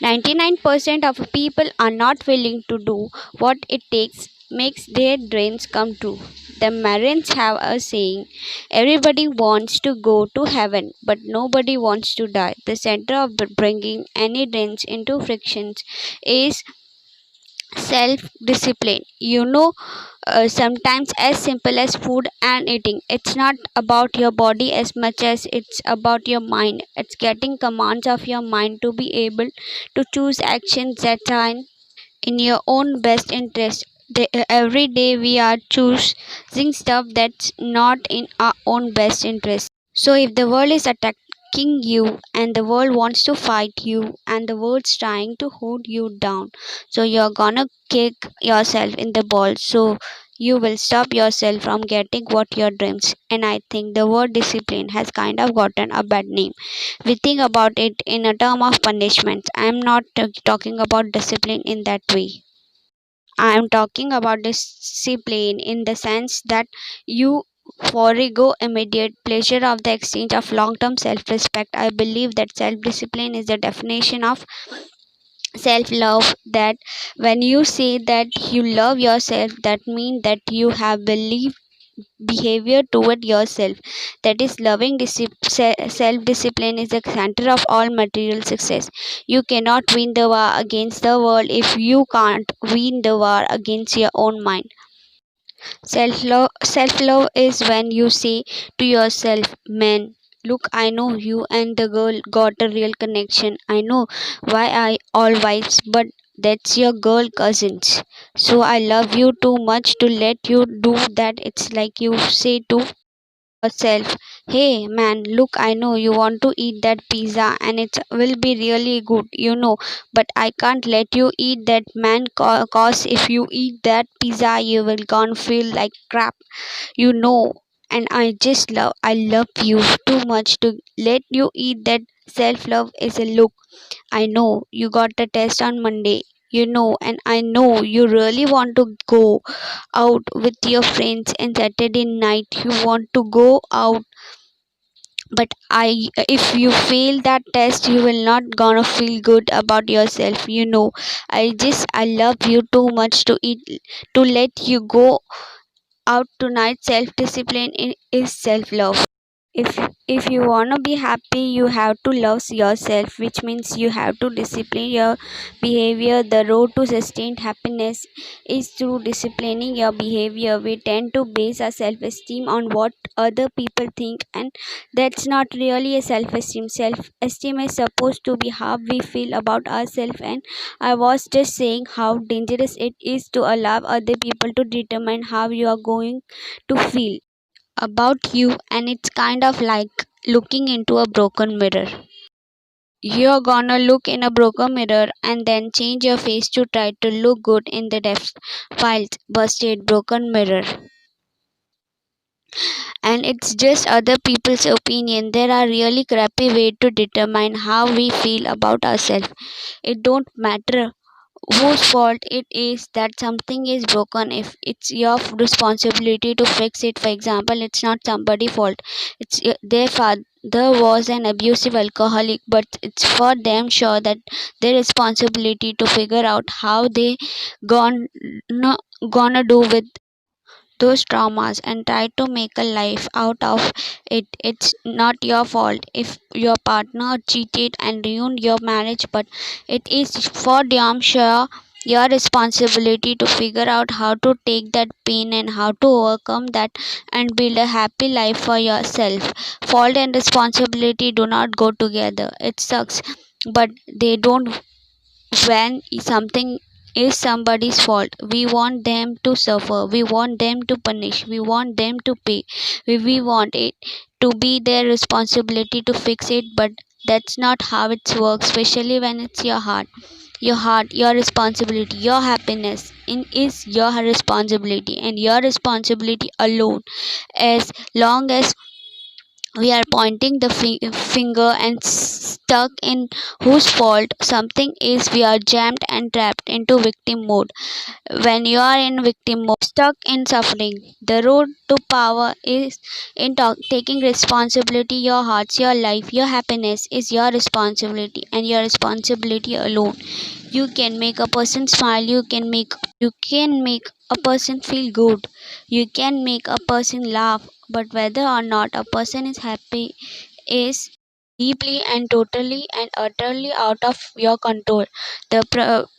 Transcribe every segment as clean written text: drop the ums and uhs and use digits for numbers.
99% of people are not willing to do what it takes makes their dreams come true. The Marines have a saying, everybody wants to go to heaven, but nobody wants to die. The center of bringing any dreams into frictions is self discipline. Sometimes as simple as food and eating. It's not about your body as much as it's about your mind. It's getting commands of your mind to be able to choose actions that are in your own best interest. Every day we are choosing stuff that's not in our own best interest. So if the world is attacking you and the world wants to fight you and the world's trying to hold you down, so you're gonna kick yourself in the ball, so you will stop yourself from getting what your dreams. And I think the word discipline has kind of gotten a bad name. We think about it in a term of punishment. I'm not talking about discipline in that way. I'm talking about discipline in the sense that you forego immediate pleasure of the exchange of long term self respect. I believe that self discipline is the definition of self love. That when you say that you love yourself, that means that you have believed behavior toward yourself that is loving. Self discipline is the center of all material success. You cannot win the war against the world if you can't win the war against your own mind. Self love is when you say to yourself, man, look, I know you and the girl got a real connection. I know why I all vibes, but that's your girl cousins. So I love you too much to let you do that. It's like you say to yourself, hey man, look, I know you want to eat that pizza and it will be really good, but I can't let you eat that, man, cause if you eat that pizza, you will gonna feel like crap, you know. And I love you too much to let you eat that. Self love is a look. I know you got a test on Monday, and I know you really want to go out with your friends and Saturday night you want to go out, but if you fail that test you will not gonna feel good about yourself, I love you too much to let you go out tonight. Self discipline is self love. If you want to be happy, you have to love yourself, which means you have to discipline your behavior. The road to sustained happiness is through disciplining your behavior. We tend to base our self-esteem on what other people think, and that's not really a self-esteem. Self-esteem is supposed to be how we feel about ourselves, and I was just saying how dangerous it is to allow other people to determine how you are going to feel about you. And it's kind of like looking into a broken mirror. You're gonna look in a broken mirror and then change your face to try to look good in the filed busted broken mirror. And it's just other people's opinion. There are really crappy way to determine how we feel about ourselves. It don't matter whose fault it is that something is broken. If it's your responsibility to fix it, for example, it's not somebody's fault, their father was an abusive alcoholic, but it's for them sure that their responsibility to figure out how they gonna gonna do with those traumas and try to make a life out of it. It's not your fault if your partner cheated and ruined your marriage, but it is for damn sure your responsibility to figure out how to take that pain and how to overcome that and build a happy life for yourself. Fault and responsibility do not go together. It sucks, but they don't. When something is somebody's fault, we want them to suffer, we want them to punish, we want them to pay, we want it to be their responsibility to fix it, but that's not how it works, especially when it's your heart, your responsibility, your happiness is your responsibility and your responsibility alone. As long as we are pointing the finger and stuck in whose fault something is. We are jammed and trapped into victim mode. When you are in victim mode, stuck in suffering, the road to power is in taking responsibility. Your hearts, your life, your happiness is your responsibility, and your responsibility alone. You can make a person smile, you can make a person feel good, you can make a person laugh, but whether or not a person is happy is deeply and totally and utterly out of your control. The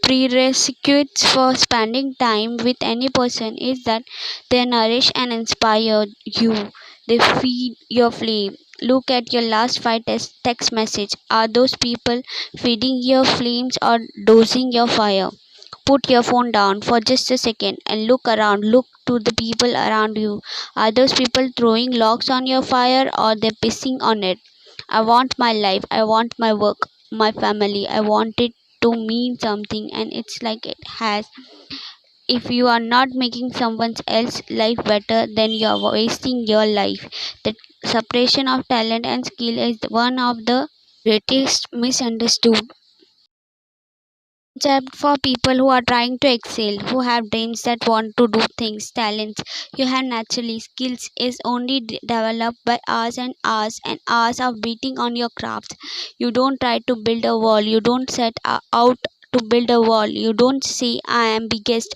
prerequisites for spending time with any person is that they nourish and inspire you. They feed your flame. Look at your last five text message. Are those people feeding your flames or dosing your fire? Put your phone down for just a second and look around. Look to the people around you. Are those people throwing logs on your fire or they pissing on it? I want my life. I want my work, my family. I want it to mean something, and it's like it has. If you are not making someone else's life better, then you are wasting your life. The separation of talent and skill is one of the greatest misunderstood concept for people who are trying to excel, who have dreams that want to do things. Talents you have naturally, skills is only developed by hours and hours and hours of beating on your craft. You don't try to build a wall, you don't set out to build a wall. You don't say I am biggest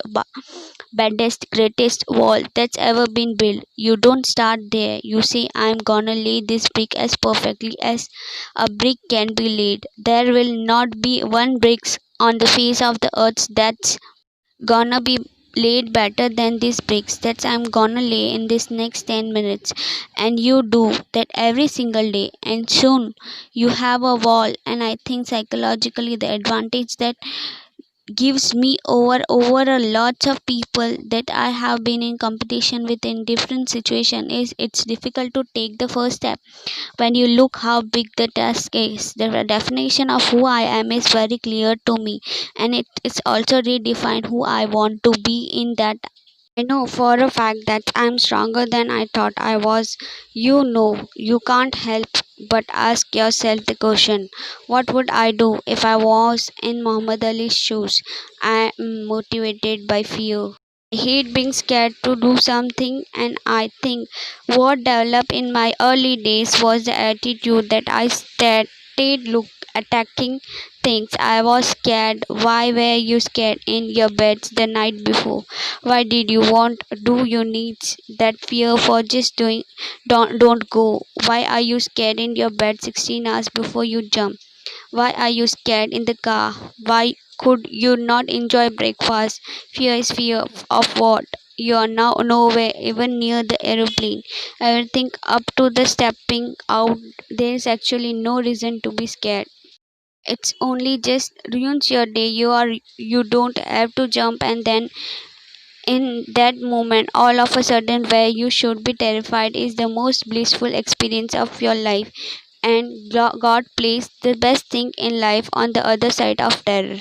baddest greatest wall that's ever been built. You don't start there. You say I'm gonna lay this brick as perfectly as a brick can be laid. There will not be one brick on the face of the earth that's gonna be laid better than these bricks that I'm gonna lay in this next 10 minutes. And you do that every single day, and soon you have a wall. And I think psychologically the advantage that gives me over a lots of people that I have been in competition with in different situation is it's difficult to take the first step. When you look how big the task is, the definition of who I am is very clear to me, and it is also redefined who I want to be in that. I know for a fact that I'm stronger than I thought I was. You know, you can't help but ask yourself the question, what would I do if I was in Muhammad Ali's shoes? I am motivated by fear. I hate being scared to do something, and I think what developed in my early days was the attitude that I started look attacking things. I was scared. Why were you scared in your beds the night before? Why did you want do your needs? That fear for just doing don't go. Why are you scared in your bed 16 hours before you jump? Why are you scared in the car? Why could you not enjoy breakfast? Fear is fear of what? You are now nowhere even near the aeroplane. I think up to the stepping out, there is actually no reason to be scared. It's only just ruins your day. You don't have to jump, and then in that moment all of a sudden where you should be terrified is the most blissful experience of your life. And God placed the best thing in life on the other side of terror.